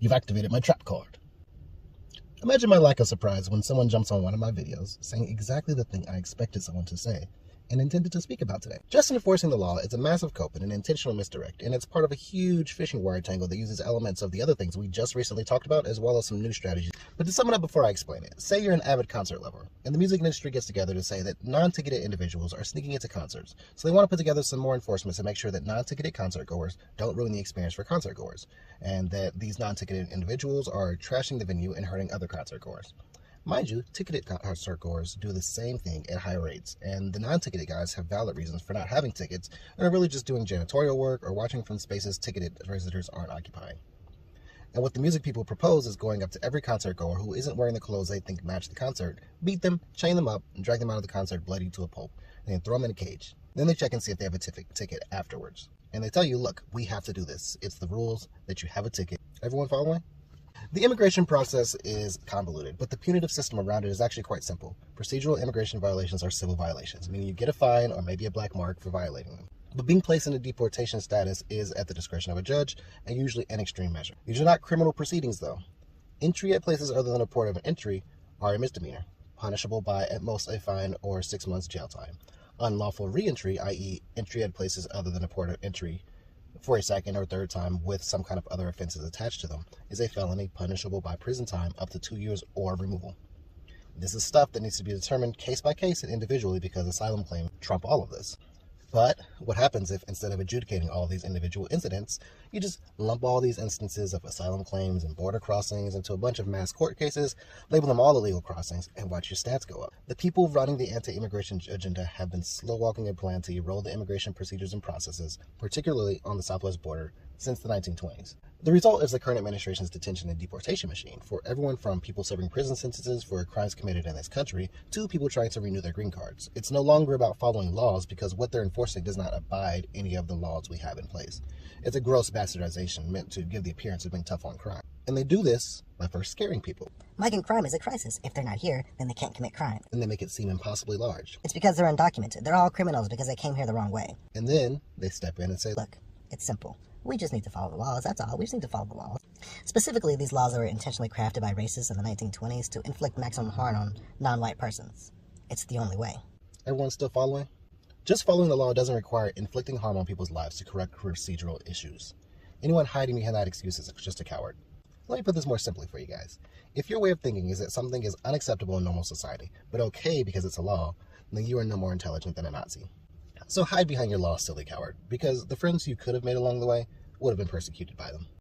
You've activated my trap card. Imagine my lack of surprise when someone jumps on one of my videos saying exactly the thing I expected someone to say and intended to speak about today. Just enforcing the law is a massive cope and an intentional misdirect, and it's part of a huge fishing wire tangle that uses elements of the other things we just recently talked about, as well as some new strategies. But to sum it up before I explain it, say you're an avid concert lover, and the music industry gets together to say that non-ticketed individuals are sneaking into concerts. So they want to put together some more enforcement to make sure that non-ticketed concert goers don't ruin the experience for concert goers, and that these non-ticketed individuals are trashing the venue and hurting other concert goers. Mind you, ticketed concert goers do the same thing at higher rates, and the non-ticketed guys have valid reasons for not having tickets and are really just doing janitorial work or watching from spaces ticketed visitors aren't occupying. And what the music people propose is going up to every concert goer who isn't wearing the clothes they think match the concert, beat them, chain them up, and drag them out of the concert bloody to a pulp, and then throw them in a cage. Then they check and see if they have a ticket afterwards. And they tell you, look, we have to do this. It's the rules that you have a ticket. Everyone following? The immigration process is convoluted, but the punitive system around it is actually quite simple. Procedural immigration violations are civil violations, meaning you get a fine or maybe a black mark for violating them. But being placed in a deportation status is at the discretion of a judge and usually an extreme measure. These are not criminal proceedings, though. Entry at places other than a port of entry are a misdemeanor, punishable by at most a fine or 6 months jail time. Unlawful re-entry, i.e. entry at places other than a port of entry for a second or third time with some kind of other offenses attached to them, is a felony punishable by prison time up to 2 years or removal. This is stuff that needs to be determined case by case and individually because asylum claims trump all of this. But what happens if, instead of adjudicating all of these individual incidents, you just lump all these instances of asylum claims and border crossings into a bunch of mass court cases, label them all illegal crossings, and watch your stats go up? The people running the anti-immigration agenda have been slow-walking a plan to erode the immigration procedures and processes, particularly on the southwest border, since the 1920s. The result is the current administration's detention and deportation machine for everyone from people serving prison sentences for crimes committed in this country to people trying to renew their green cards. It's no longer about following laws because what they're enforcing does not abide any of the laws we have in place. It's a gross bastardization meant to give the appearance of being tough on crime. And they do this by first scaring people. Migrant crime is a crisis. If they're not here, then they can't commit crime. And they make it seem impossibly large. It's because they're undocumented. They're all criminals because they came here the wrong way. And then they step in and say, look, it's simple. We just need to follow the laws, that's all. We just need to follow the laws. Specifically, these laws were intentionally crafted by racists in the 1920s to inflict maximum harm on non-white persons. It's the only way. Everyone still following? Just following the law doesn't require inflicting harm on people's lives to correct procedural issues. Anyone hiding behind that excuse is just a coward. Let me put this more simply for you guys. If your way of thinking is that something is unacceptable in normal society, but okay because it's a law, then you are no more intelligent than a Nazi. So hide behind your law, silly coward, because the friends you could have made along the way would have been persecuted by them.